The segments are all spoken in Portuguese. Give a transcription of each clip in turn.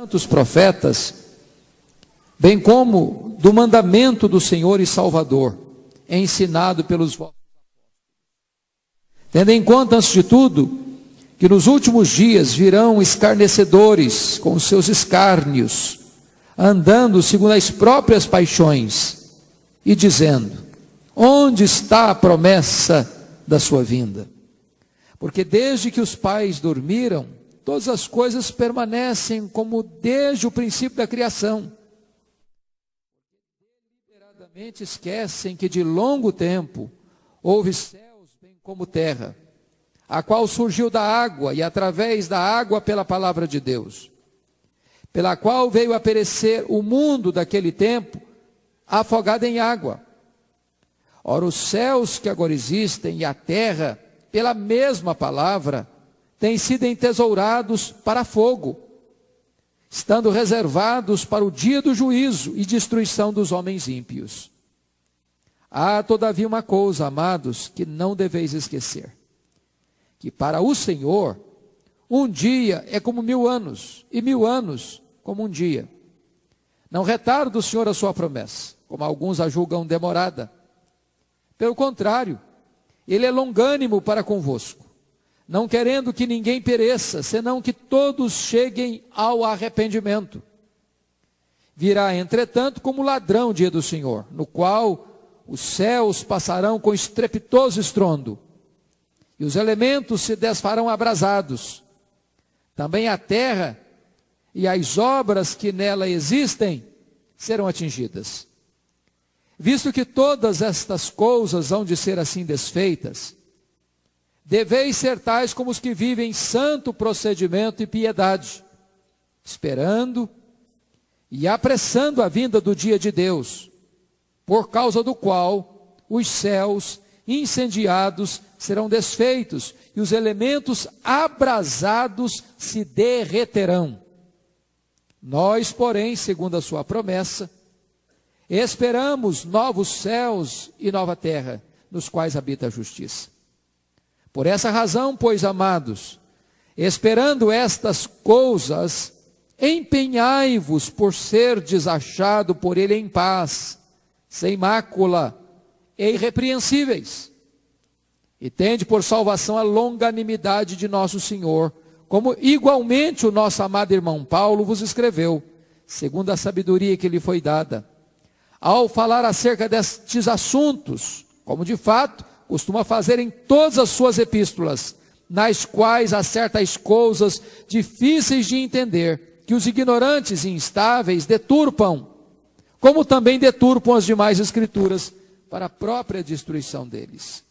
santos profetas, bem como do mandamento do Senhor e Salvador, ensinado pelos vossos apóstolos. Tendo em conta, antes de tudo, que nos últimos dias virão escarnecedores com os seus escárnios, andando segundo as próprias paixões, e dizendo: onde está a promessa da sua vinda? Porque desde que os pais dormiram, todas as coisas permanecem como desde o princípio da criação. Deliberadamente esquecem que de longo tempo houve céus bem como terra, a qual surgiu da água e através da água pela palavra de Deus, pela qual veio a perecer o mundo daquele tempo, afogado em água. Ora, os céus que agora existem e a terra, pela mesma palavra, têm sido entesourados para fogo, estando reservados para o dia do juízo e destruição dos homens ímpios. Há, todavia, uma coisa, amados, que não deveis esquecer: que para o Senhor, um dia é como 1000 anos, e 1000 anos como um dia. Não retarda o Senhor a sua promessa, como alguns a julgam demorada. Pelo contrário, Ele é longânimo para convosco, não querendo que ninguém pereça, senão que todos cheguem ao arrependimento. Virá, entretanto, como ladrão o dia do Senhor, no qual os céus passarão com estrepitoso estrondo, e os elementos se desfarão abrasados. Também a terra e as obras que nela existem serão atingidas. Visto que todas estas coisas hão de ser assim desfeitas, deveis ser tais como os que vivem em santo procedimento e piedade, esperando e apressando a vinda do dia de Deus, por causa do qual os céus incendiados serão desfeitos e os elementos abrasados se derreterão. Nós, porém, segundo a sua promessa, esperamos novos céus e nova terra, nos quais habita a justiça. Por essa razão, pois, amados, esperando estas coisas, empenhai-vos por serdes achado por Ele em paz, sem mácula e irrepreensíveis. E tende por salvação a longanimidade de nosso Senhor, como igualmente o nosso amado irmão Paulo vos escreveu, segundo a sabedoria que lhe foi dada, ao falar acerca destes assuntos, como de fato costuma fazer em todas as suas epístolas, nas quais há certas coisas difíceis de entender, que os ignorantes e instáveis deturpam, como também deturpam as demais escrituras, para a própria destruição deles.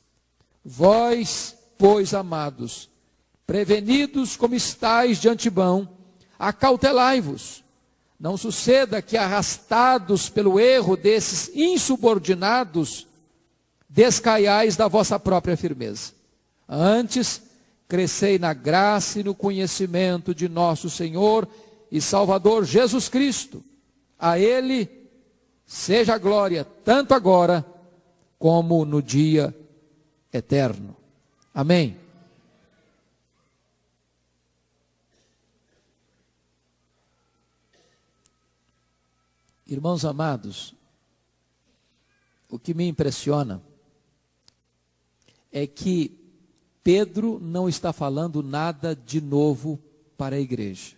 Vós, pois, amados, prevenidos como estáis de antemão, acautelai-vos. Não suceda que, arrastados pelo erro desses insubordinados, descaiais da vossa própria firmeza. Antes, crescei na graça e no conhecimento de nosso Senhor e Salvador Jesus Cristo. A Ele seja a glória, tanto agora como no dia eterno. Amém. Irmãos amados, o que me impressiona é que Pedro não está falando nada de novo para a igreja.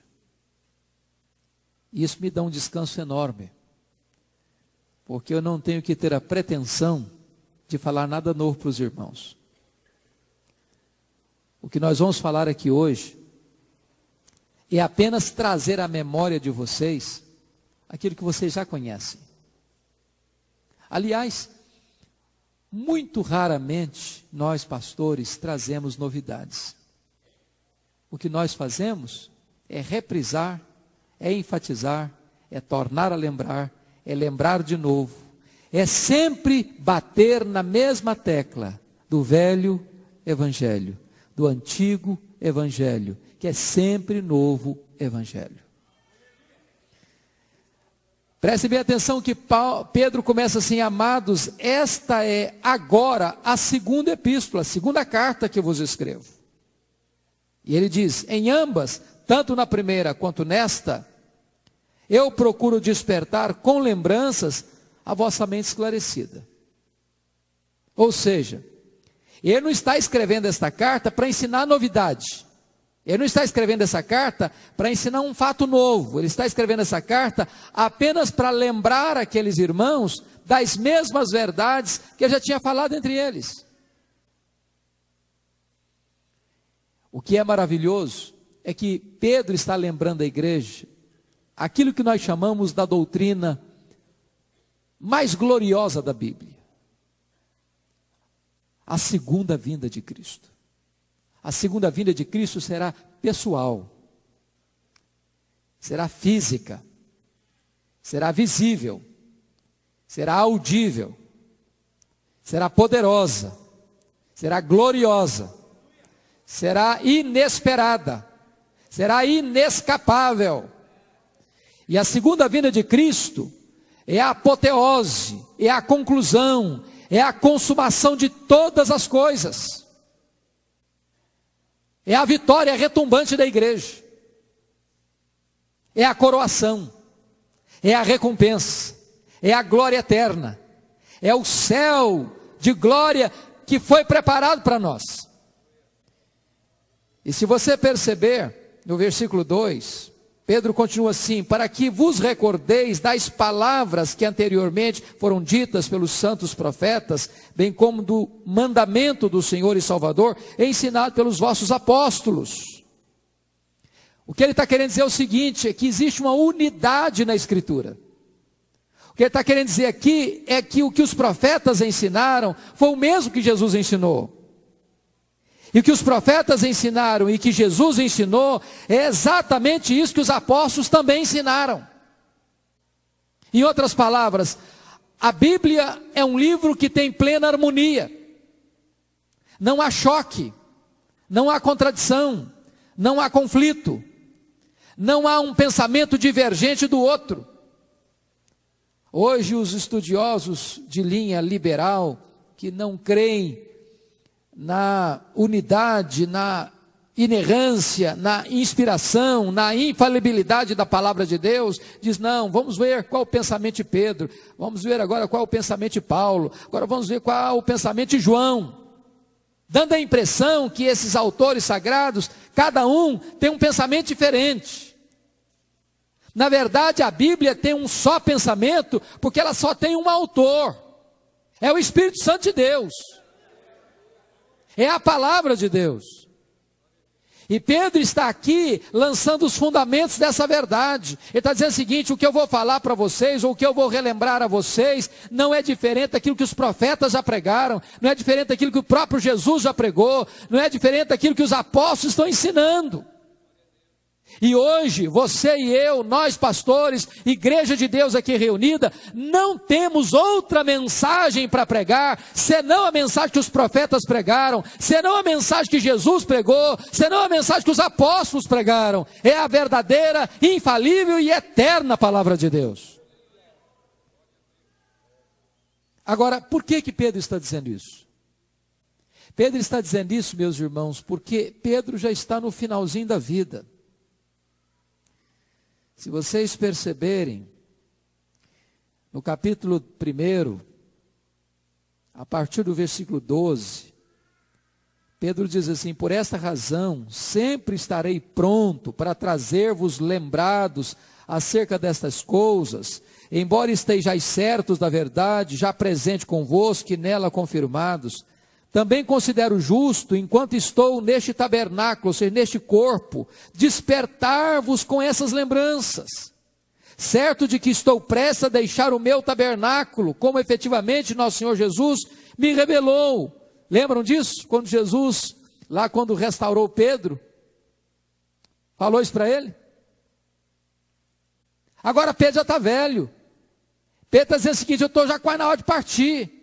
Isso me dá um descanso enorme, porque eu não tenho que ter a pretensão de falar nada novo para os irmãos. O que nós vamos falar aqui hoje é apenas trazer à memória de vocês aquilo que vocês já conhecem. Aliás, muito raramente nós pastores trazemos novidades. O que nós fazemos é reprisar, é enfatizar, é tornar a lembrar, é lembrar de novo. É sempre bater na mesma tecla do velho evangelho, do antigo evangelho, que é sempre novo evangelho. Preste bem atenção que Pedro começa assim: amados, esta é agora a segunda epístola, a segunda carta que eu vos escrevo. E ele diz: em ambas, tanto na primeira quanto nesta, eu procuro despertar com lembranças a vossa mente esclarecida. Ou seja, ele não está escrevendo esta carta para ensinar novidade. Ele não está escrevendo essa carta para ensinar um fato novo. Ele está escrevendo essa carta apenas para lembrar aqueles irmãos das mesmas verdades que ele já tinha falado entre eles. O que é maravilhoso é que Pedro está lembrando a igreja aquilo que nós chamamos da doutrina mais gloriosa da Bíblia: a segunda vinda de Cristo. A segunda vinda de Cristo será pessoal, será física, será visível, será audível, será poderosa, será gloriosa, será inesperada, será inescapável. E a segunda vinda de Cristo é a apoteose, é a conclusão, é a consumação de todas as coisas. É a vitória retumbante da igreja. É a coroação. É a recompensa. É a glória eterna. É o céu de glória que foi preparado para nós. E se você perceber, no versículo 2, Pedro continua assim: para que vos recordeis das palavras que anteriormente foram ditas pelos santos profetas, bem como do mandamento do Senhor e Salvador, ensinado pelos vossos apóstolos. O que ele está querendo dizer é o seguinte: é que existe uma unidade na Escritura. O que ele está querendo dizer aqui é que o que os profetas ensinaram foi o mesmo que Jesus ensinou. E o que os profetas ensinaram e que Jesus ensinou é exatamente isso que os apóstolos também ensinaram. Em outras palavras, a Bíblia é um livro que tem plena harmonia. Não há choque, não há contradição, não há conflito, não há um pensamento divergente do outro. Hoje os estudiosos de linha liberal, que não creem na unidade, na inerrância, na inspiração, na infalibilidade da palavra de Deus, diz: não, vamos ver qual o pensamento de Pedro, vamos ver agora qual o pensamento de Paulo, agora vamos ver qual o pensamento de João, dando a impressão que esses autores sagrados, cada um tem um pensamento diferente. Na verdade, a Bíblia tem um só pensamento, porque ela só tem um autor, é o Espírito Santo de Deus. É a palavra de Deus. E Pedro está aqui lançando os fundamentos dessa verdade. Ele está dizendo o seguinte: o que eu vou falar para vocês, ou o que eu vou relembrar a vocês, não é diferente daquilo que os profetas já pregaram, não é diferente daquilo que o próprio Jesus já pregou, não é diferente daquilo que os apóstolos estão ensinando. E hoje, você e eu, nós pastores, igreja de Deus aqui reunida, não temos outra mensagem para pregar, senão a mensagem que os profetas pregaram, senão a mensagem que Jesus pregou, senão a mensagem que os apóstolos pregaram. É a verdadeira, infalível e eterna palavra de Deus. Agora, por que Pedro está dizendo isso? Pedro está dizendo isso, meus irmãos, porque Pedro já está no finalzinho da vida. Se vocês perceberem, no capítulo 1, a partir do versículo 12, Pedro diz assim: por esta razão, sempre estarei pronto para trazer-vos lembrados acerca destas coisas, embora estejais certos da verdade, já presente convosco e nela confirmados. Também considero justo, enquanto estou neste tabernáculo, ou seja, neste corpo, despertar-vos com essas lembranças, certo de que estou prestes a deixar o meu tabernáculo, como efetivamente nosso Senhor Jesus me revelou. Lembram disso? Quando Jesus, lá quando restaurou Pedro, falou isso para ele? Agora Pedro já está velho. Pedro está dizendo o seguinte: eu estou já quase na hora de partir.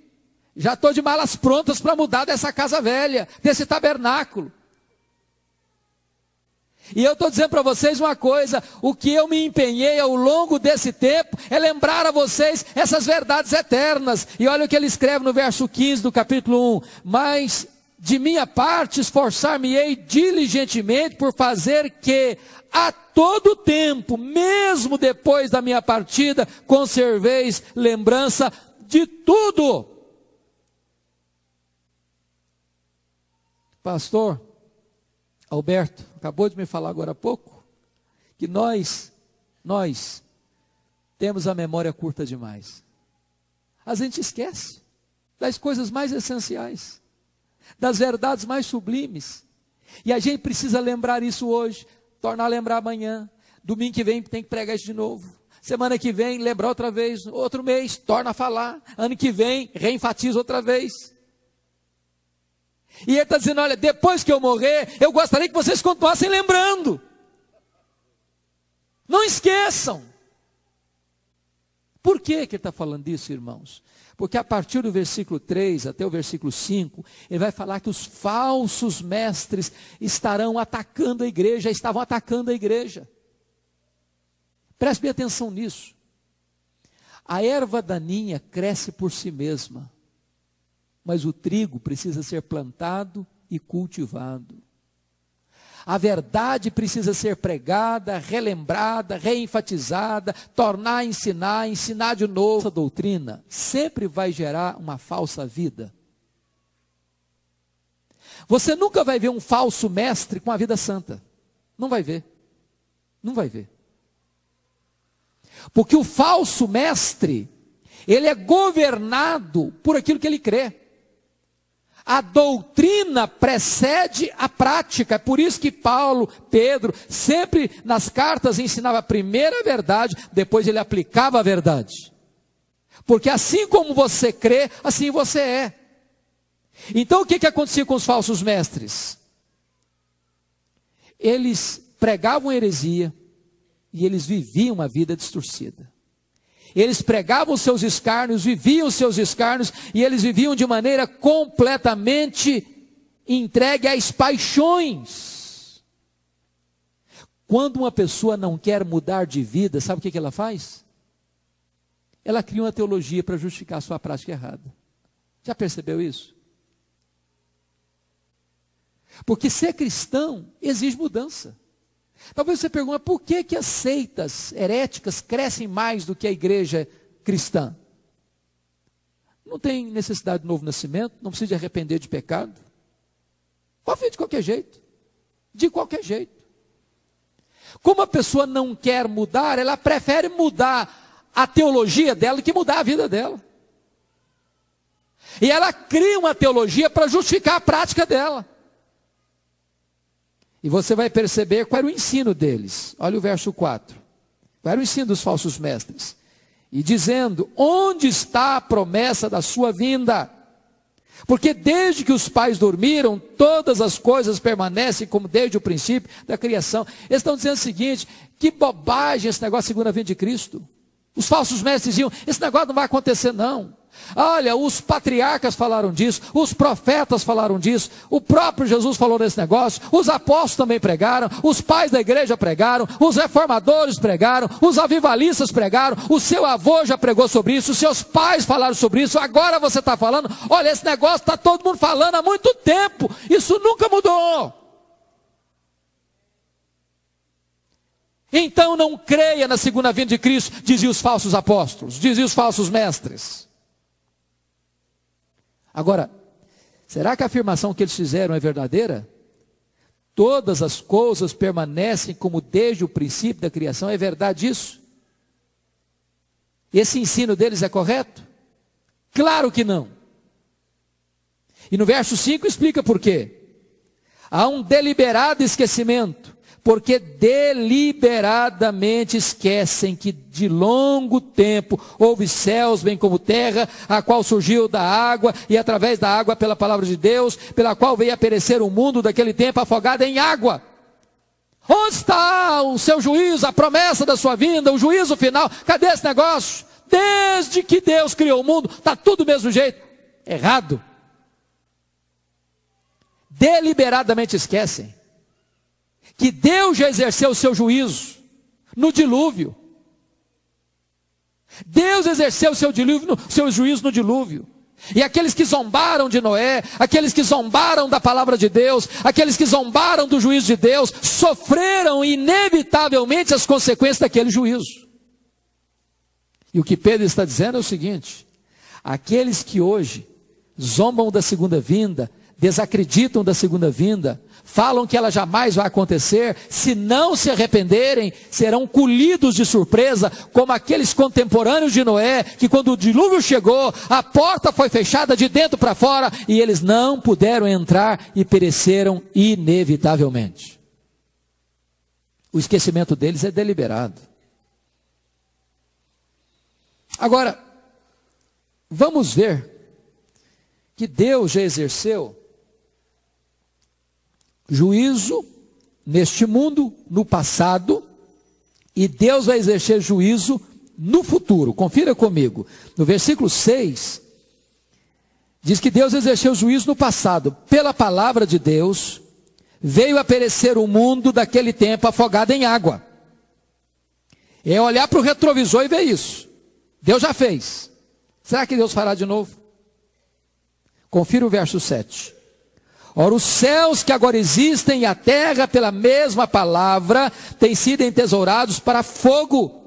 Já estou de malas prontas para mudar dessa casa velha, desse tabernáculo. E eu estou dizendo para vocês uma coisa: o que eu me empenhei ao longo desse tempo é lembrar a vocês essas verdades eternas. E olha o que ele escreve no verso 15 do capítulo 1: mas de minha parte, esforçar-me-ei diligentemente por fazer que, a todo tempo, mesmo depois da minha partida, conserveis lembrança de tudo. Pastor Alberto acabou de me falar agora há pouco, que nós temos a memória curta demais. A gente esquece das coisas mais essenciais, das verdades mais sublimes, e a gente precisa lembrar isso hoje, tornar a lembrar amanhã, domingo que vem tem que pregar isso de novo, semana que vem lembrar outra vez, outro mês torna a falar, ano que vem reenfatiza outra vez. E ele está dizendo, olha, depois que eu morrer, eu gostaria que vocês continuassem lembrando, não esqueçam. Por que ele está falando isso, irmãos? Porque a partir do versículo 3 até o versículo 5, ele vai falar que os falsos mestres estarão atacando a igreja, estavam atacando a igreja. Preste bem atenção nisso. A erva daninha cresce por si mesma, mas o trigo precisa ser plantado e cultivado. A verdade precisa ser pregada, relembrada, reenfatizada, tornar a ensinar de novo. Essa doutrina sempre vai gerar uma falsa vida. Você nunca vai ver um falso mestre com a vida santa. Não vai ver. Não vai ver. Porque o falso mestre, ele é governado por aquilo que ele crê. A doutrina precede a prática, é por isso que Pedro, sempre nas cartas ensinava a primeira verdade, depois ele aplicava a verdade. Porque assim como você crê, assim você é. Então o que acontecia com os falsos mestres? Eles pregavam heresia e eles viviam uma vida distorcida. Eles pregavam os seus escárnios, viviam os seus escárnios, e eles viviam de maneira completamente entregue às paixões. Quando uma pessoa não quer mudar de vida, sabe o que ela faz? Ela cria uma teologia para justificar a sua prática errada. Já percebeu isso? Porque ser cristão exige mudança. Talvez você pergunte, por que as seitas heréticas crescem mais do que a igreja cristã? Não tem necessidade de novo nascimento, não precisa de arrepender de pecado. Pode vir de qualquer jeito. De qualquer jeito. Como a pessoa não quer mudar, ela prefere mudar a teologia dela do que mudar a vida dela. E ela cria uma teologia para justificar a prática dela. E você vai perceber qual era o ensino deles. Olha o verso 4. Qual era o ensino dos falsos mestres? E dizendo, onde está a promessa da sua vinda? Porque desde que os pais dormiram, todas as coisas permanecem como desde o princípio da criação. Eles estão dizendo o seguinte, que bobagem esse negócio de segunda vinda de Cristo. Os falsos mestres diziam, esse negócio não vai acontecer não. Olha, os patriarcas falaram disso, os profetas falaram disso, o próprio Jesus falou desse negócio, os apóstolos também pregaram, os pais da igreja pregaram, os reformadores pregaram, os avivalistas pregaram, o seu avô já pregou sobre isso, os seus pais falaram sobre isso, agora você está falando, olha, esse negócio está todo mundo falando há muito tempo, isso nunca mudou. Então não creia na segunda vinda de Cristo, diziam os falsos apóstolos, diziam os falsos mestres. Agora, será que a afirmação que eles fizeram é verdadeira? Todas as coisas permanecem como desde o princípio da criação, é verdade isso? Esse ensino deles é correto? Claro que não. E no verso 5 explica por quê. Há um deliberado esquecimento, porque deliberadamente esquecem que de longo tempo houve céus bem como terra, a qual surgiu da água, e através da água pela palavra de Deus, pela qual veio a perecer o mundo daquele tempo afogado em água. Onde está o seu juízo, a promessa da sua vinda, o juízo final? Cadê esse negócio? Desde que Deus criou o mundo, está tudo do mesmo jeito. Errado. Deliberadamente esquecem que Deus já exerceu o seu juízo no dilúvio. Deus exerceu o seu juízo no dilúvio. E aqueles que zombaram de Noé, aqueles que zombaram da palavra de Deus, aqueles que zombaram do juízo de Deus, sofreram inevitavelmente as consequências daquele juízo. E o que Pedro está dizendo é o seguinte: aqueles que hoje zombam da segunda vinda, desacreditam da segunda vinda, falam que ela jamais vai acontecer, se não se arrependerem, serão colhidos de surpresa, como aqueles contemporâneos de Noé, que quando o dilúvio chegou, a porta foi fechada de dentro para fora, e eles não puderam entrar e pereceram inevitavelmente. O esquecimento deles é deliberado. Agora, vamos ver que Deus já exerceu juízo neste mundo, no passado, e Deus vai exercer juízo no futuro. Confira comigo. No versículo 6, diz que Deus exerceu juízo no passado. Pela palavra de Deus, veio a perecer o mundo daquele tempo afogado em água. É olhar para o retrovisor e ver isso. Deus já fez. Será que Deus fará de novo? Confira o verso 7. Ora, os céus que agora existem e a terra, pela mesma palavra, têm sido entesourados para fogo,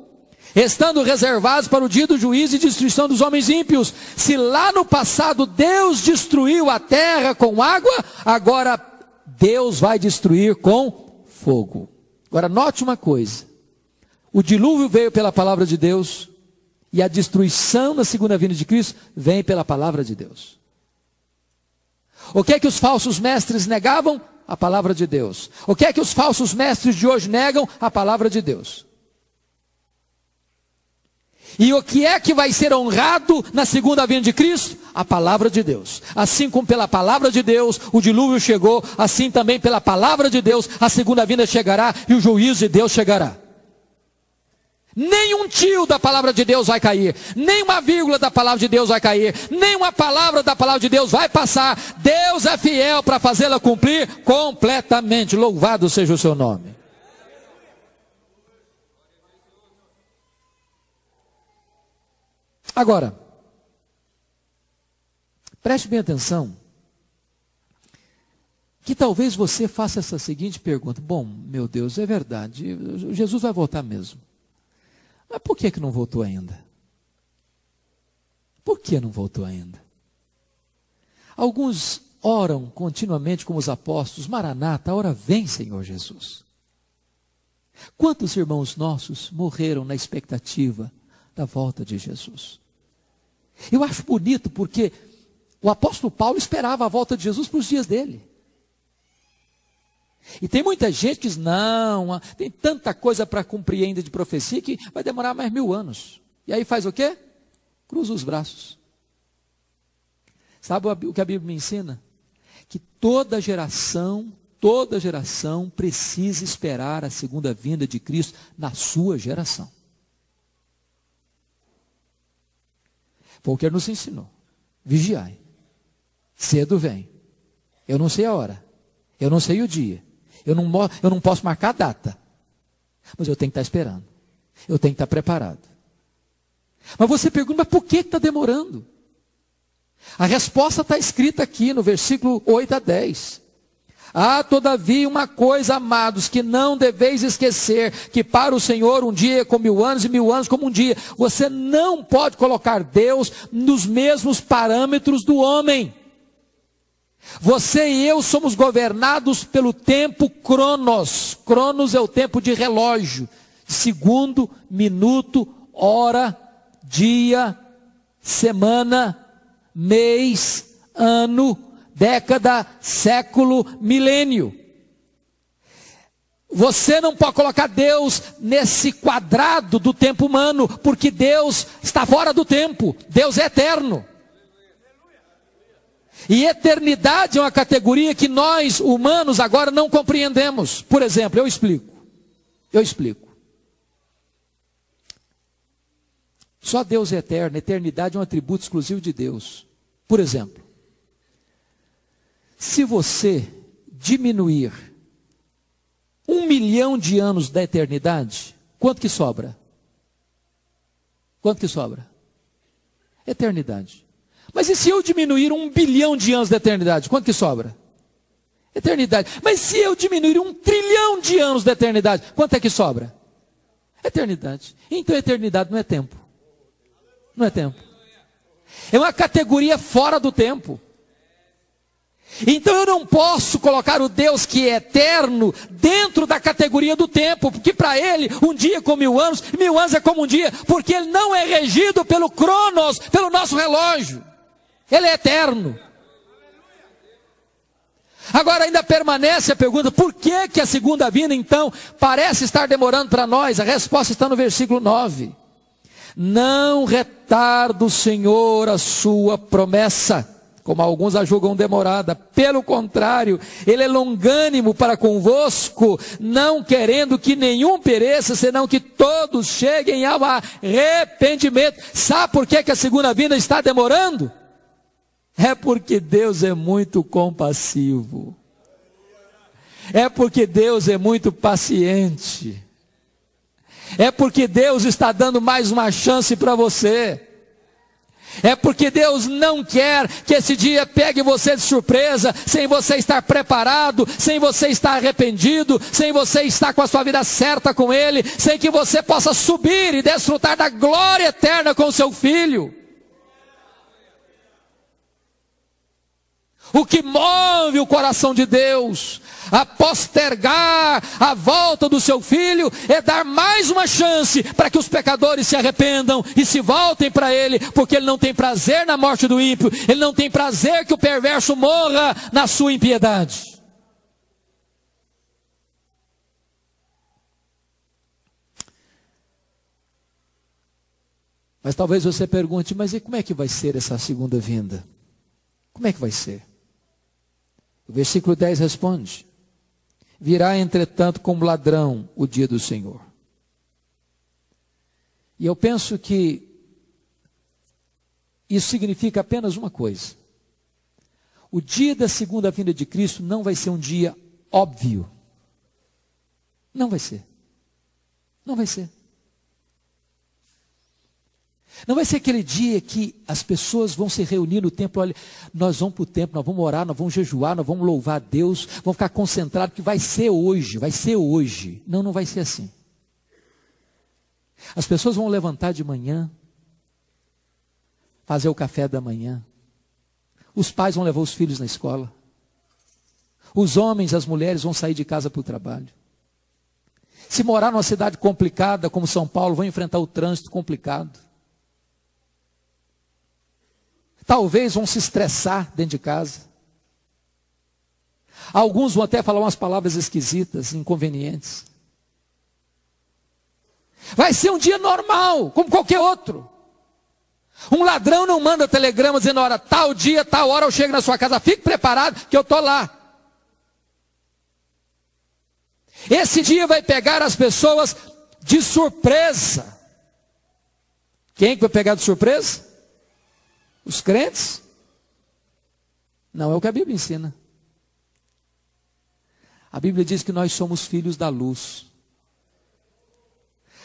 estando reservados para o dia do juízo e destruição dos homens ímpios. Se lá no passado Deus destruiu a terra com água, agora Deus vai destruir com fogo. Agora note uma coisa: o dilúvio veio pela palavra de Deus, e a destruição na segunda vinda de Cristo vem pela palavra de Deus. O que é que os falsos mestres negavam? A palavra de Deus. O que é que os falsos mestres de hoje negam? A palavra de Deus. E o que é que vai ser honrado na segunda vinda de Cristo? A palavra de Deus. Assim como pela palavra de Deus o dilúvio chegou, assim também pela palavra de Deus a segunda vinda chegará e o juízo de Deus chegará. Nem um tio da palavra de Deus vai cair, nem uma vírgula da palavra de Deus vai cair, nem uma palavra da palavra de Deus vai passar. Deus é fiel para fazê-la cumprir completamente. Louvado seja o seu nome. Agora, preste bem atenção, que talvez você faça essa seguinte pergunta: bom, meu Deus, é verdade, Jesus vai voltar mesmo. Mas por que não voltou ainda? Por que não voltou ainda? Alguns oram continuamente como os apóstolos: Maranata, ora vem, Senhor Jesus. Quantos irmãos nossos morreram na expectativa da volta de Jesus? Eu acho bonito porque o apóstolo Paulo esperava a volta de Jesus para os dias dele. E tem muita gente que diz: não, tem tanta coisa para cumprir ainda de profecia que vai demorar mais 1000 anos. E aí faz o quê? Cruza os braços. Sabe o que a Bíblia me ensina? Que toda geração precisa esperar a segunda vinda de Cristo na sua geração. Foi o que ele nos ensinou. Vigiai. Cedo vem. Eu não sei a hora. Eu não sei o dia. Eu não posso marcar a data, mas eu tenho que estar esperando, eu tenho que estar preparado. Mas você pergunta: mas por que está demorando? A resposta está escrita aqui no versículo 8 a 10. Há todavia uma coisa, amados, que não deveis esquecer, que para o Senhor um dia é como 1000 anos, e 1000 anos como um dia. Você não pode colocar Deus nos mesmos parâmetros do homem. Você e eu somos governados pelo tempo Cronos. Cronos é o tempo de relógio. Segundo, minuto, hora, dia, semana, mês, ano, década, século, milênio. Você não pode colocar Deus nesse quadrado do tempo humano, porque Deus está fora do tempo. Deus é eterno. E eternidade é uma categoria que nós, humanos, agora não compreendemos. Por exemplo, eu explico. Só Deus é eterno. Eternidade é um atributo exclusivo de Deus. Por exemplo, se você diminuir 1 milhão de anos da eternidade, quanto que sobra? Quanto que sobra? Eternidade. Mas e se eu diminuir 1 bilhão de anos da eternidade? Quanto que sobra? Eternidade. Mas se eu diminuir 1 trilhão de anos da eternidade, quanto é que sobra? Eternidade. Então eternidade não é tempo. Não é tempo. É uma categoria fora do tempo. Então eu não posso colocar o Deus que é eterno dentro da categoria do tempo, porque para ele um dia é como 1000 anos é como um dia, porque ele não é regido pelo cronos, pelo nosso relógio. Ele é eterno. Agora ainda permanece a pergunta, por que que a segunda vinda então parece estar demorando para nós? A resposta está no versículo 9. Não retarda o Senhor a sua promessa, como alguns a julgam demorada. Pelo contrário, ele é longânimo para convosco, não querendo que nenhum pereça, senão que todos cheguem ao arrependimento. Sabe por que que a segunda vinda está demorando? É porque Deus é muito compassivo. É porque Deus é muito paciente. É porque Deus está dando mais uma chance para você. É porque Deus não quer que esse dia pegue você de surpresa, sem você estar preparado, sem você estar arrependido, sem você estar com a sua vida certa com Ele, sem que você possa subir e desfrutar da glória eterna com o seu filho. O que move o coração de Deus a postergar a volta do seu filho é dar mais uma chance para que os pecadores se arrependam e se voltem para Ele, porque Ele não tem prazer na morte do ímpio, Ele não tem prazer que o perverso morra na sua impiedade. Mas talvez você pergunte, mas e como é que vai ser essa segunda vinda? Como é que vai ser? O versículo 10 responde: virá entretanto como ladrão o dia do Senhor. E eu penso que isso significa apenas uma coisa: o dia da segunda vinda de Cristo não vai ser um dia óbvio. Não vai ser. Não vai ser. Não vai ser aquele dia que as pessoas vão se reunir no templo, olha, nós vamos para o templo, nós vamos orar, nós vamos jejuar, nós vamos louvar a Deus, vamos ficar concentrados, que vai ser hoje, vai ser hoje. Não, não vai ser assim. As pessoas vão levantar de manhã, fazer o café da manhã, os pais vão levar os filhos na escola, os homens, as mulheres vão sair de casa para o trabalho. Se morar numa cidade complicada como São Paulo, vão enfrentar o trânsito complicado. Talvez vão se estressar dentro de casa. Alguns vão até falar umas palavras esquisitas, inconvenientes. Vai ser um dia normal, como qualquer outro. Um ladrão não manda telegrama dizendo, olha, tal dia, tal hora eu chego na sua casa, fique preparado que eu estou lá. Esse dia vai pegar as pessoas de surpresa. Quem que vai pegar de surpresa? Os crentes? Não é o que a Bíblia ensina. A Bíblia diz que nós somos filhos da luz.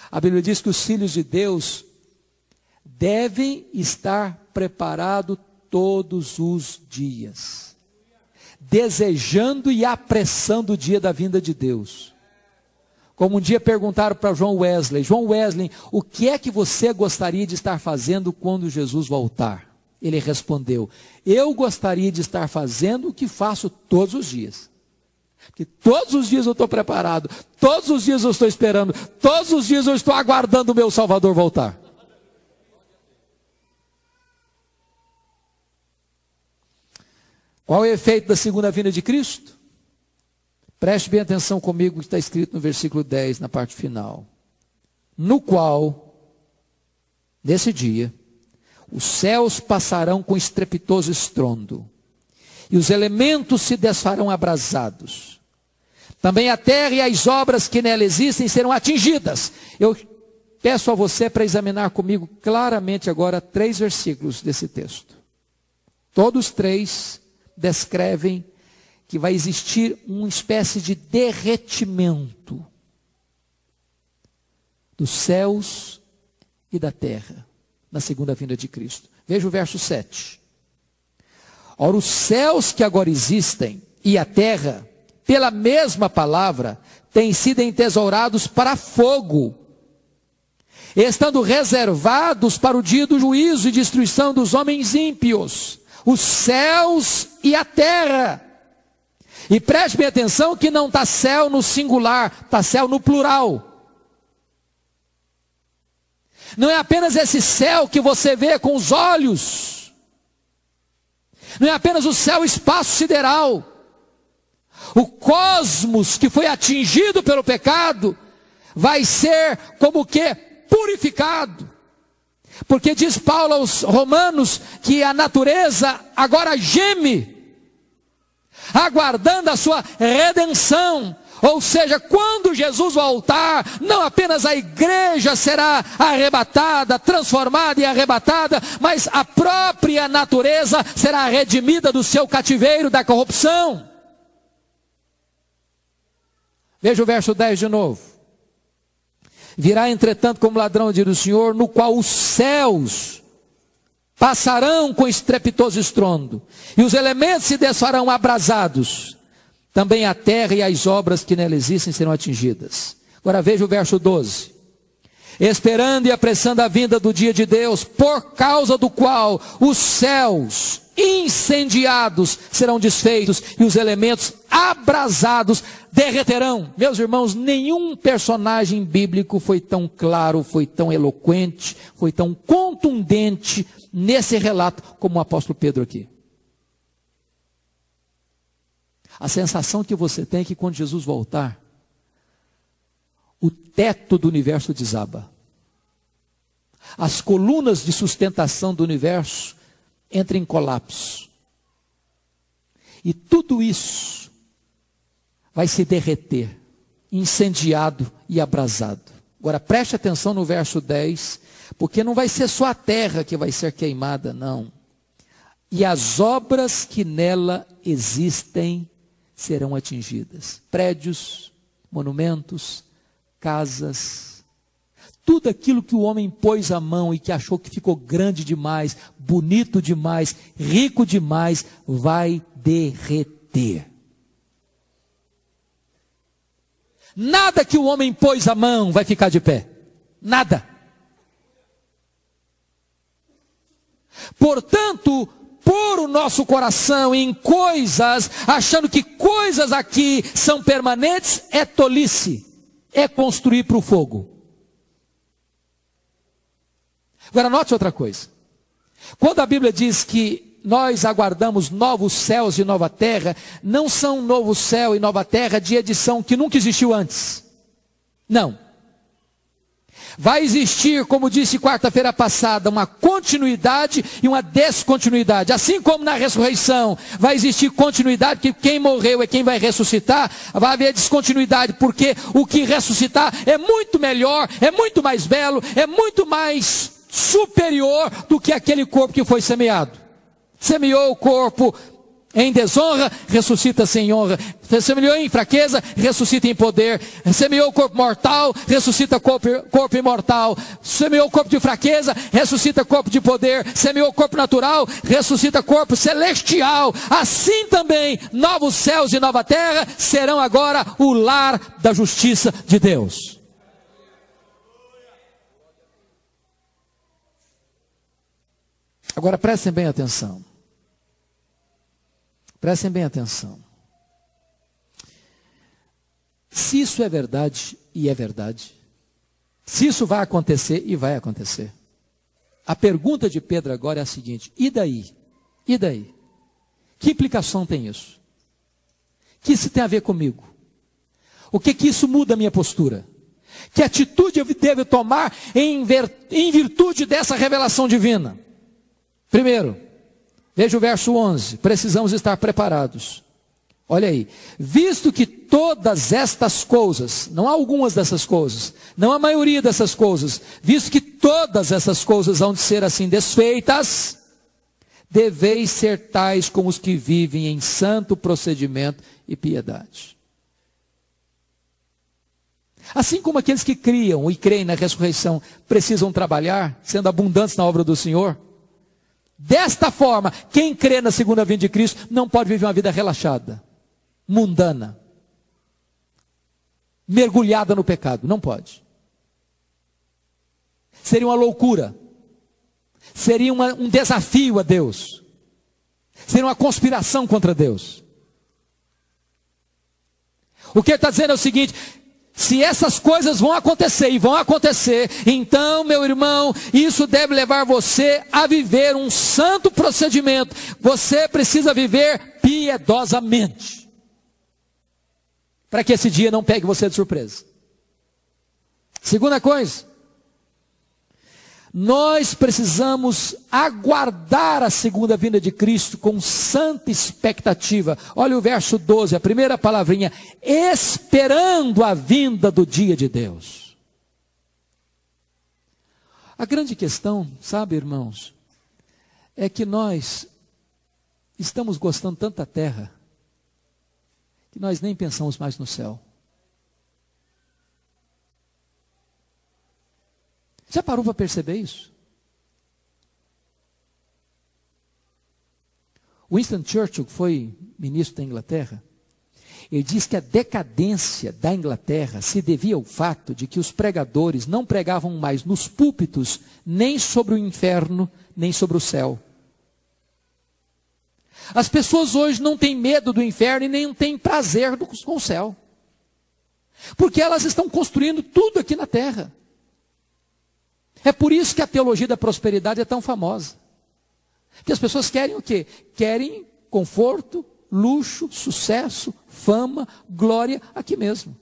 A Bíblia diz que os filhos de Deus devem estar preparados todos os dias, desejando e apressando o dia da vinda de Deus. Como um dia perguntaram para João Wesley, o que é que você gostaria de estar fazendo quando Jesus voltar? Ele respondeu, eu gostaria de estar fazendo o que faço todos os dias. Porque todos os dias eu estou preparado, todos os dias eu estou esperando, todos os dias eu estou aguardando o meu Salvador voltar. Qual é o efeito da segunda vinda de Cristo? Preste bem atenção comigo que está escrito no versículo 10, na parte final. No qual, nesse dia, os céus passarão com estrepitoso estrondo, e os elementos se desfarão abrasados. Também a terra e as obras que nela existem serão atingidas. Eu peço a você para examinar comigo claramente agora 3 versículos desse texto. Todos 3 descrevem que vai existir uma espécie de derretimento dos céus e da terra na segunda vinda de Cristo. Veja o verso 7. Ora, os céus que agora existem e a terra, pela mesma palavra, têm sido entesourados para fogo, estando reservados para o dia do juízo e destruição dos homens ímpios, os céus e a terra. E preste bem atenção que não está céu no singular, está céu no plural. Não é apenas esse céu que você vê com os olhos. Não é apenas o céu espaço sideral. O cosmos que foi atingido pelo pecado vai ser como que purificado. Porque diz Paulo aos Romanos que a natureza agora geme, aguardando a sua redenção. Ou seja, quando Jesus voltar, não apenas a igreja será arrebatada, transformada e arrebatada, mas a própria natureza será redimida do seu cativeiro, da corrupção. Veja o verso 10 de novo. Virá, entretanto, como ladrão, diz o Senhor, no qual os céus passarão com estrepitoso estrondo, e os elementos se desfarão abrasados. Também a terra e as obras que nela existem serão atingidas. Agora veja o verso 12. Esperando e apressando a vinda do dia de Deus, por causa do qual os céus incendiados serão desfeitos e os elementos abrasados derreterão. Meus irmãos, nenhum personagem bíblico foi tão claro, foi tão eloquente, foi tão contundente nesse relato como o apóstolo Pedro aqui. A sensação que você tem é que quando Jesus voltar, o teto do universo desaba. As colunas de sustentação do universo entram em colapso. E tudo isso vai se derreter, incendiado e abrasado. Agora preste atenção no verso 10, porque não vai ser só a terra que vai ser queimada, não. E as obras que nela existem serão atingidas. Prédios, monumentos, casas, tudo aquilo que o homem pôs a mão e que achou que ficou grande demais, bonito demais, rico demais, vai derreter. Nada que o homem pôs a mão vai ficar de pé. Nada. Portanto, pôr o nosso coração em coisas, achando que coisas aqui são permanentes, é tolice, é construir para o fogo. Agora note outra coisa, quando a Bíblia diz que nós aguardamos novos céus e nova terra, não são novo céu e nova terra de edição que nunca existiu antes, não. Vai existir, como disse quarta-feira passada, uma continuidade e uma descontinuidade. Assim como na ressurreição vai existir continuidade, que quem morreu é quem vai ressuscitar, vai haver descontinuidade, porque o que ressuscitar é muito melhor, é muito mais belo, é muito mais superior do que aquele corpo que foi semeado. Semeou o corpo em desonra, ressuscita sem honra. Semeou em fraqueza, ressuscita em poder. Semeou o corpo mortal, ressuscita corpo imortal. Semeou o corpo de fraqueza, ressuscita corpo de poder. Semeou o corpo natural, ressuscita corpo celestial. Assim também, novos céus e nova terra serão agora o lar da justiça de Deus. Agora prestem bem atenção. Prestem bem atenção. Se isso é verdade, e é verdade, se isso vai acontecer, e vai acontecer, a pergunta de Pedro agora é a seguinte: e daí? E daí? Que implicação tem isso? O que isso tem a ver comigo? O que isso muda a minha postura? Que atitude eu devo tomar em virtude dessa revelação divina? Primeiro, veja o verso 11, precisamos estar preparados. Olha aí, visto que todas estas coisas, não há algumas dessas coisas, não a maioria dessas coisas, visto que todas essas coisas hão de ser assim desfeitas, deveis ser tais como os que vivem em santo procedimento e piedade. Assim como aqueles que criam e creem na ressurreição precisam trabalhar, sendo abundantes na obra do Senhor, Desta forma, quem crê na segunda vinda de Cristo não pode viver uma vida relaxada, mundana, mergulhada no pecado. Não pode. Seria uma loucura. Seria um desafio a Deus. Seria uma conspiração contra Deus. O que ele está dizendo é o seguinte: se essas coisas vão acontecer, e vão acontecer, então, meu irmão, isso deve levar você a viver um santo procedimento. Você precisa viver piedosamente, para que esse dia não pegue você de surpresa. Segunda coisa, nós precisamos aguardar a segunda vinda de Cristo com santa expectativa. Olha o verso 12, a primeira palavrinha: esperando a vinda do dia de Deus. A grande questão, sabe, irmãos, é que nós estamos gostando tanto da terra, que nós nem pensamos mais no céu. Já parou para perceber isso? Winston Churchill, que foi ministro da Inglaterra, ele diz que a decadência da Inglaterra se devia ao fato de que os pregadores não pregavam mais nos púlpitos, nem sobre o inferno, nem sobre o céu. As pessoas hoje não têm medo do inferno e nem têm prazer com o céu, porque elas estão construindo tudo aqui na terra. É por isso que a teologia da prosperidade é tão famosa. Porque as pessoas querem o quê? Querem conforto, luxo, sucesso, fama, glória aqui mesmo.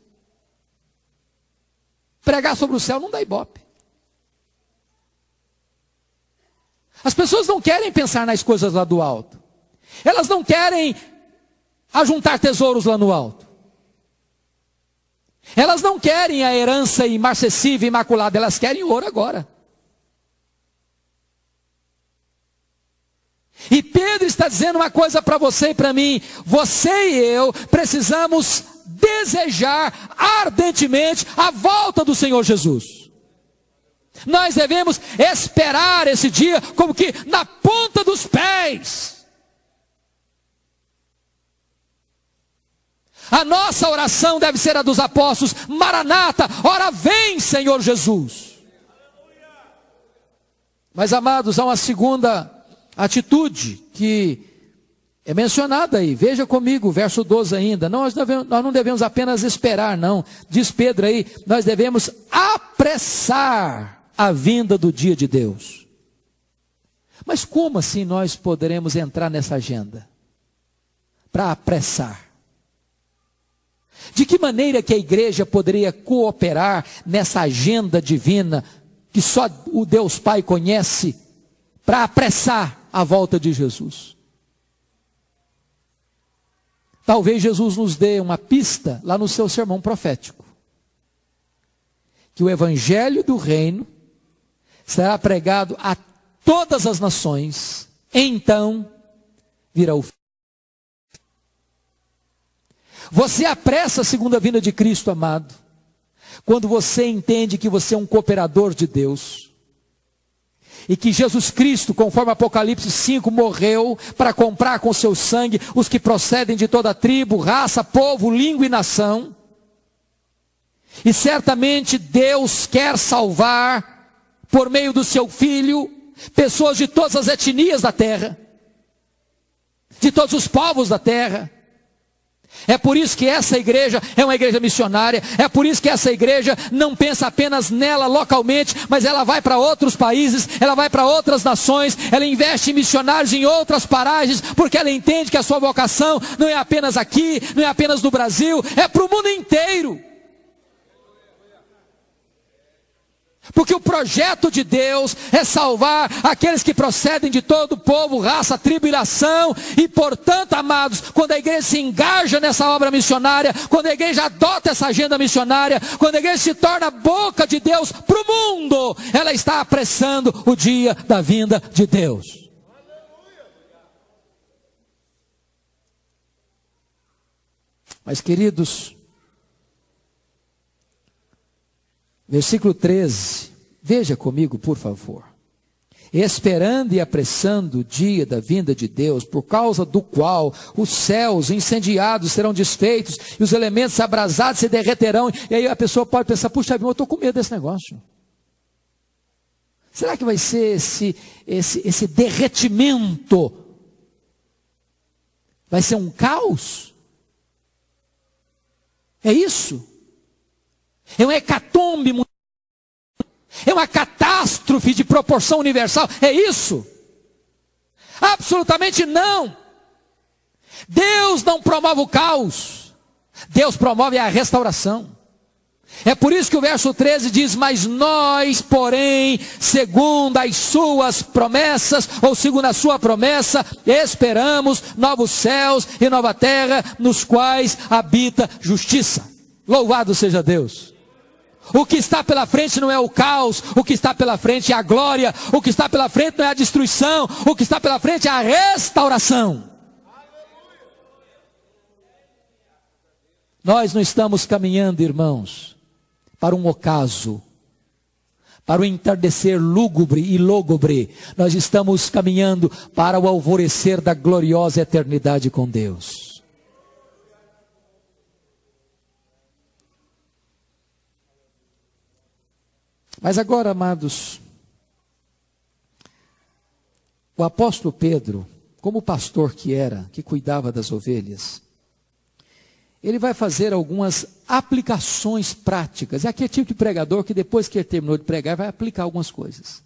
Pregar sobre o céu não dá ibope. As pessoas não querem pensar nas coisas lá do alto. Elas não querem ajuntar tesouros lá no alto. Elas não querem a herança imarcessível e imaculada, elas querem ouro agora. E Pedro está dizendo uma coisa para você e para mim: você e eu precisamos desejar ardentemente a volta do Senhor Jesus. Nós devemos esperar esse dia como que na ponta dos pés. A nossa oração deve ser a dos apóstolos: Maranata, ora vem, Senhor Jesus. Mas, amados, há uma segunda atitude que é mencionada aí. Veja comigo o verso 12 ainda. Nós não devemos apenas esperar, não. Diz Pedro aí, nós devemos apressar a vinda do dia de Deus. Mas como assim nós poderemos entrar nessa agenda? Para apressar. De que maneira que a igreja poderia cooperar nessa agenda divina que só o Deus Pai conhece, para apressar a volta de Jesus? Talvez Jesus nos dê uma pista lá no seu sermão profético, que o evangelho do reino será pregado a todas as nações, então virá o fim. Você apressa a segunda vinda de Cristo, amado, quando você entende que você é um cooperador de Deus, e que Jesus Cristo, conforme Apocalipse 5, morreu para comprar com seu sangue os que procedem de toda tribo, raça, povo, língua e nação. E certamente Deus quer salvar, por meio do seu Filho, pessoas de todas as etnias da terra, de todos os povos da terra. É por isso que essa igreja é uma igreja missionária. É por isso que essa igreja não pensa apenas nela localmente, mas ela vai para outros países, ela vai para outras nações, ela investe em missionários em outras paragens, porque ela entende que a sua vocação não é apenas aqui, não é apenas no Brasil, é para o mundo inteiro. Porque o projeto de Deus é salvar aqueles que procedem de todo o povo, raça, tribo e nação. E portanto, amados, quando a igreja se engaja nessa obra missionária, quando a igreja adota essa agenda missionária, quando a igreja se torna a boca de Deus para o mundo, ela está apressando o dia da vinda de Deus. Mas, queridos, versículo 13, veja comigo, por favor. esperando e apressando o dia da vinda de Deus, por causa do qual os céus incendiados serão desfeitos e os elementos abrasados se derreterão. E aí a pessoa pode pensar, puxa vida, eu estou com medo desse negócio. Será que vai ser esse derretimento? Vai ser um caos? É isso? É um hecatombe mundial? É uma catástrofe de proporção universal? É isso? Absolutamente não. Deus não promove o caos. Deus promove a restauração. É por isso que o verso 13 diz, mas nós, porém, segundo as suas promessas, ou segundo a sua promessa, esperamos novos céus e nova terra, nos quais habita justiça. Louvado seja Deus. O que está pela frente não é o caos, o que está pela frente é a glória, o que está pela frente não é a destruição, o que está pela frente é a restauração. Nós não estamos caminhando, irmãos, para um ocaso, para o entardecer lúgubre e lógubre. Nós estamos caminhando para o alvorecer da gloriosa eternidade com Deus. Mas agora, amados, o apóstolo Pedro, como pastor que era, que cuidava das ovelhas, ele vai fazer algumas aplicações práticas. É aquele tipo de pregador que depois que ele terminou de pregar, vai aplicar algumas coisas.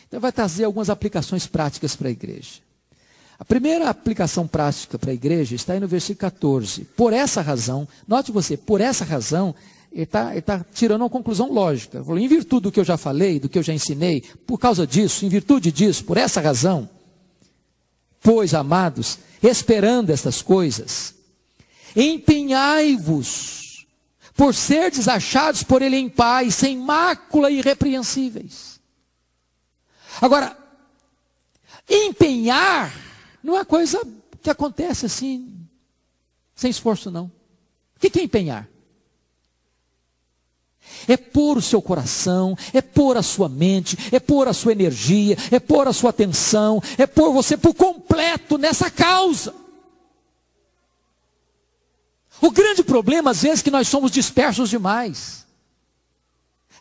Então vai trazer algumas aplicações práticas para a igreja. A primeira aplicação prática para a igreja está aí no versículo 14. Por essa razão, note você, por essa razão, ele está tirando uma conclusão lógica. Falou, em virtude do que eu já falei, do que eu já ensinei, por causa disso, em virtude disso, por essa razão, pois, amados, esperando estas coisas, empenhai-vos por serdes achados por ele em paz, sem mácula e irrepreensíveis. Agora, empenhar não é uma coisa que acontece assim, sem esforço não. O que é empenhar? É pôr o seu coração, é pôr a sua mente, é pôr a sua energia, é pôr a sua atenção, é pôr você por completo nessa causa. O grande problema às vezes é que nós somos dispersos demais,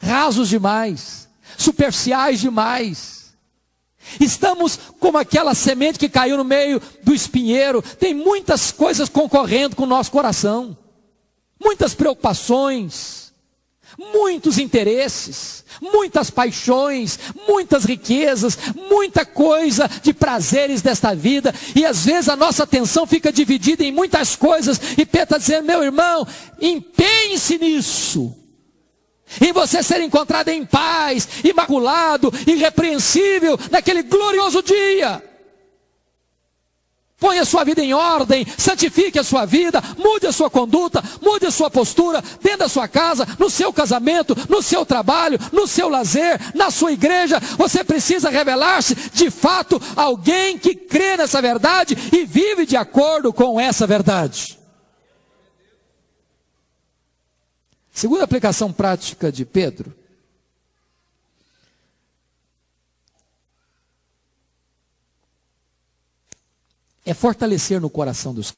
rasos demais, superficiais demais. Estamos como aquela semente que caiu no meio do espinheiro, tem muitas coisas concorrendo com o nosso coração, muitas preocupações, muitos interesses, muitas paixões, muitas riquezas, muita coisa de prazeres desta vida, e às vezes a nossa atenção fica dividida em muitas coisas, e Pedro está dizendo, meu irmão, empenhe-se nisso, em você ser encontrado em paz, imaculado, irrepreensível, naquele glorioso dia. Põe a sua vida em ordem, santifique a sua vida, mude a sua conduta, mude a sua postura, dentro da sua casa, no seu casamento, no seu trabalho, no seu lazer, na sua igreja. Você precisa revelar-se, de fato, alguém que crê nessa verdade e vive de acordo com essa verdade. Segunda aplicação prática de Pedro. É fortalecer no coração dos,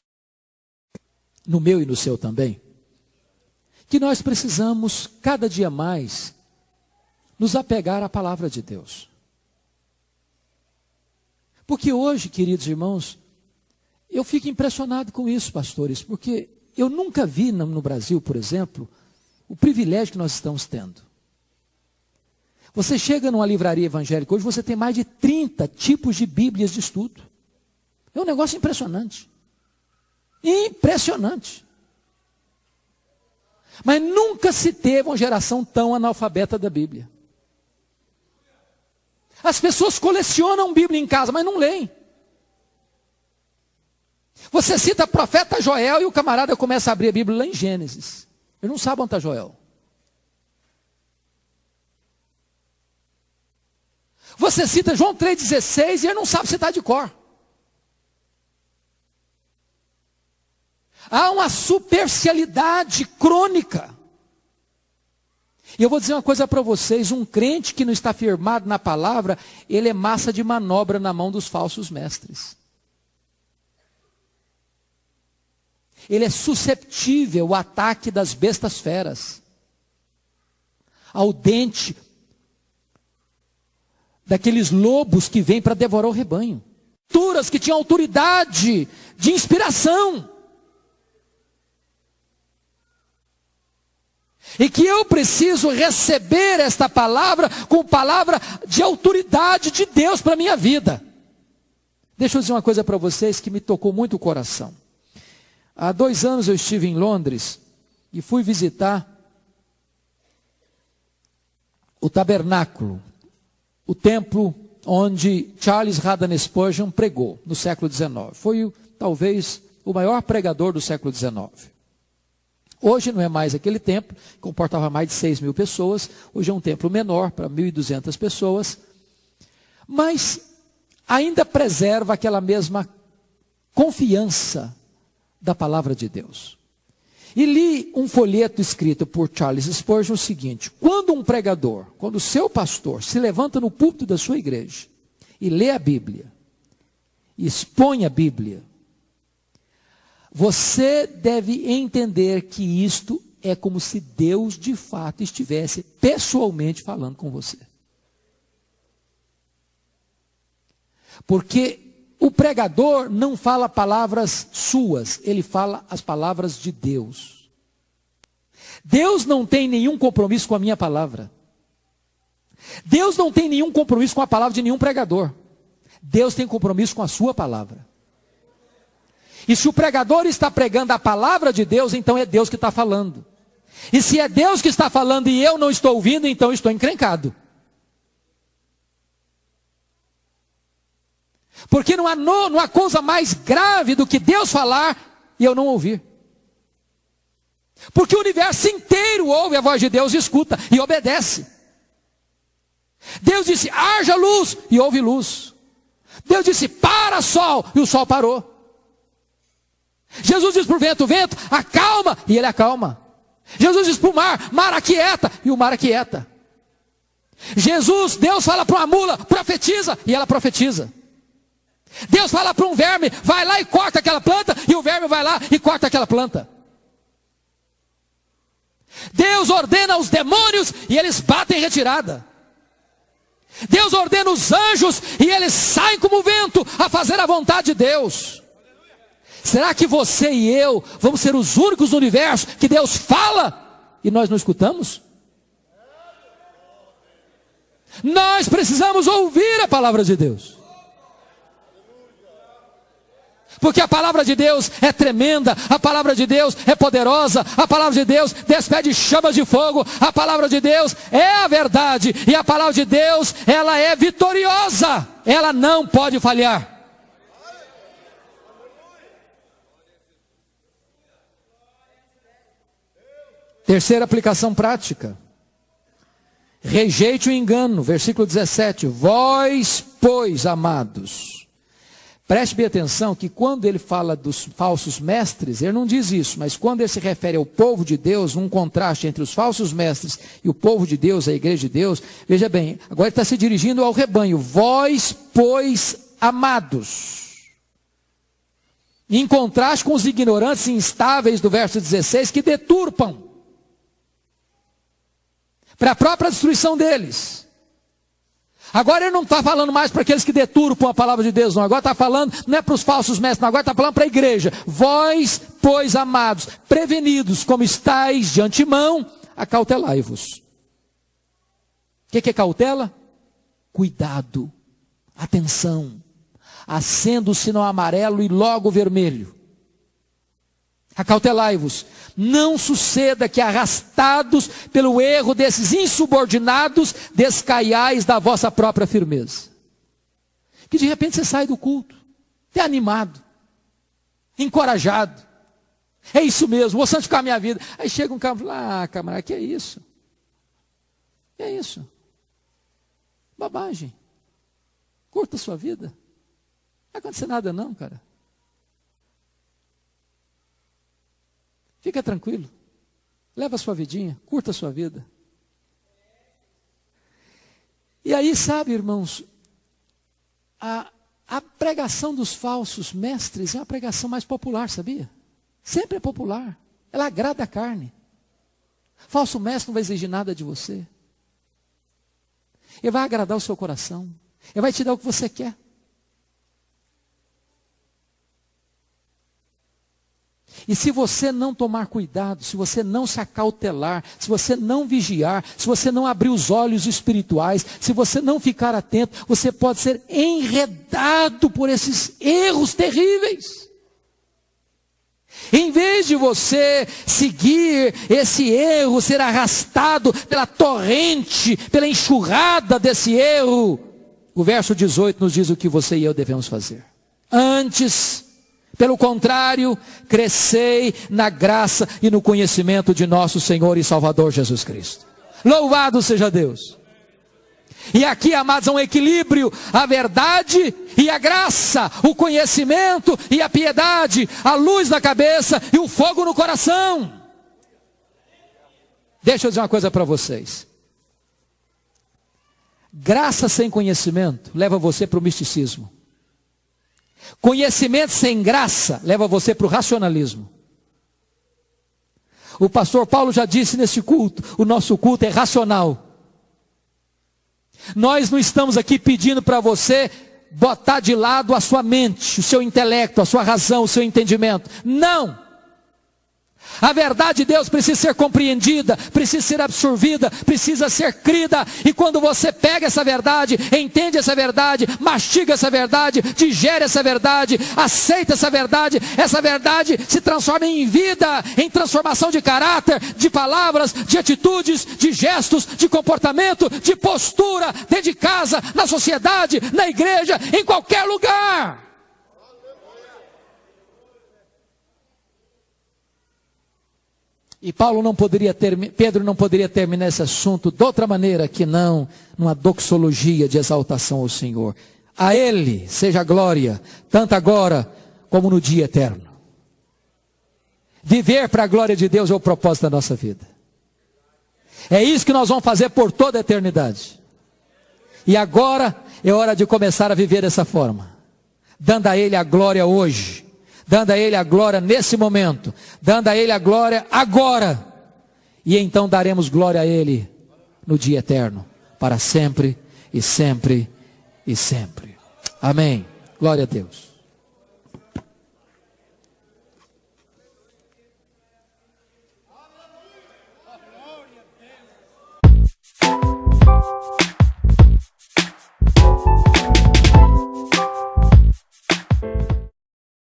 no meu e no seu também, que nós precisamos cada dia mais nos apegar à palavra de Deus. Porque hoje, queridos irmãos, eu fico impressionado com isso, pastores, porque eu nunca vi no Brasil, por exemplo, o privilégio que nós estamos tendo. Você chega numa livraria evangélica hoje, você tem mais de 30 tipos de bíblias de estudo. É um negócio impressionante. Impressionante. Mas nunca se teve uma geração tão analfabeta da Bíblia. As pessoas colecionam Bíblia em casa, mas não leem. Você cita profeta Joel e o camarada começa a abrir a Bíblia lá em Gênesis. Ele não sabe onde está Joel. Você cita João 3,16 e ele não sabe citar de cor. Há uma superficialidade crônica. E eu vou dizer uma coisa para vocês, um crente que não está firmado na palavra, ele é massa de manobra na mão dos falsos mestres. Ele é susceptível ao ataque das bestas feras, ao dente daqueles lobos que vêm para devorar o rebanho. Culturas que tinham autoridade de inspiração. E que eu preciso receber esta palavra com palavra de autoridade de Deus para a minha vida. Deixa eu dizer uma coisa para vocês que me tocou muito o coração. Há 2 anos eu estive em Londres e fui visitar o tabernáculo, o templo onde Charles Haddon Spurgeon pregou no século XIX. Foi talvez o maior pregador do século XIX. Hoje não é mais aquele templo, comportava mais de 6.000 pessoas, hoje é um templo menor, para 1.200 pessoas, mas ainda preserva aquela mesma confiança da palavra de Deus. E li um folheto escrito por Charles Spurgeon o seguinte: quando um pregador, quando o seu pastor se levanta no púlpito da sua igreja e lê a Bíblia, e expõe a Bíblia, você deve entender que isto é como se Deus de fato estivesse pessoalmente falando com você. Porque o pregador não fala palavras suas, ele fala as palavras de Deus. Deus não tem nenhum compromisso com a minha palavra. Deus não tem nenhum compromisso com a palavra de nenhum pregador. Deus tem compromisso com a sua palavra. E se o pregador está pregando a palavra de Deus, então é Deus que está falando. E se é Deus que está falando e eu não estou ouvindo, então eu estou encrencado. Porque não há coisa mais grave do que Deus falar e eu não ouvir. Porque o universo inteiro ouve a voz de Deus, escuta e obedece. Deus disse, haja luz, e houve luz. Deus disse, para sol, e o sol parou. Jesus disse para o vento, vento, acalma, e ele acalma. Jesus disse para o mar, mar aquieta, e o mar aquieta. Deus fala para uma mula, profetiza, e ela profetiza. Deus fala para um verme, vai lá e corta aquela planta, e o verme vai lá e corta aquela planta. Deus ordena os demônios e eles batem em retirada. Deus ordena os anjos e eles saem como vento a fazer a vontade de Deus. Será que você e eu vamos ser os únicos no universo que Deus fala e nós não escutamos? Nós precisamos ouvir a palavra de Deus. Porque a palavra de Deus é tremenda, a palavra de Deus é poderosa, a palavra de Deus despede chamas de fogo, a palavra de Deus é a verdade, e a palavra de Deus, ela é vitoriosa, ela não pode falhar. Terceira aplicação prática. Rejeite o engano, versículo 17. Vós, pois, amados. Preste bem atenção que quando ele fala dos falsos mestres, ele não diz isso, mas quando ele se refere ao povo de Deus, um contraste entre os falsos mestres e o povo de Deus, a igreja de Deus, veja bem, agora ele está se dirigindo ao rebanho. Vós, pois, amados. Em contraste com os ignorantes e instáveis do verso 16, que deturpam para a própria destruição deles. Agora ele não está falando mais para aqueles que deturpam a palavra de Deus, não. Agora está falando, não é para os falsos mestres, não. Agora está falando para a igreja. Vós, pois, amados, prevenidos, como estáis de antemão, acautelai-vos. O que é cautela? Cuidado, atenção. Acenda o sinal amarelo e logo o vermelho. Acautelai-vos. Não suceda que, arrastados pelo erro desses insubordinados, descaiais da vossa própria firmeza. Que de repente você sai do culto, até animado, encorajado. É isso mesmo, vou santificar a minha vida. Aí chega um cara e fala, camarada, que é isso? Que é isso? Bobagem. Curta a sua vida. Não vai acontecer nada não, cara. Fica tranquilo, leva a sua vidinha, curta a sua vida. E aí, sabe, irmãos, a pregação dos falsos mestres é a pregação mais popular, sabia? Sempre é popular. Ela agrada a carne. Falso mestre não vai exigir nada de você. Ele vai agradar o seu coração. Ele vai te dar o que você quer. E se você não tomar cuidado, se você não se acautelar, se você não vigiar, se você não abrir os olhos espirituais, se você não ficar atento, você pode ser enredado por esses erros terríveis. Em vez de você seguir esse erro, ser arrastado pela torrente, pela enxurrada desse erro, o verso 18 nos diz o que você e eu devemos fazer. Antes, pelo contrário, crescei na graça e no conhecimento de nosso Senhor e Salvador Jesus Cristo. Louvado seja Deus. E aqui, amados, há um equilíbrio, a verdade e a graça, o conhecimento e a piedade, a luz na cabeça e o fogo no coração. Deixa eu dizer uma coisa para vocês. Graça sem conhecimento leva você para o misticismo. Conhecimento sem graça leva você para o racionalismo. O pastor Paulo já disse nesse culto, o nosso culto é racional. Nós não estamos aqui pedindo para você botar de lado a sua mente, o seu intelecto, a sua razão, o seu entendimento. Não! A verdade de Deus precisa ser compreendida, precisa ser absorvida, precisa ser crida. E quando você pega essa verdade, entende essa verdade, mastiga essa verdade, digere essa verdade, aceita essa verdade se transforma em vida, em transformação de caráter, de palavras, de atitudes, de gestos, de comportamento, de postura, dentro de casa, na sociedade, na igreja, em qualquer lugar. E Pedro não poderia terminar esse assunto de outra maneira que não numa doxologia de exaltação ao Senhor. A Ele seja a glória, tanto agora como no dia eterno. Viver para a glória de Deus é o propósito da nossa vida. É isso que nós vamos fazer por toda a eternidade. E agora é hora de começar a viver dessa forma, dando a Ele a glória hoje, dando a Ele a glória nesse momento, dando a Ele a glória agora, e então daremos glória a Ele no dia eterno, para sempre e sempre e sempre. Amém. Glória a Deus.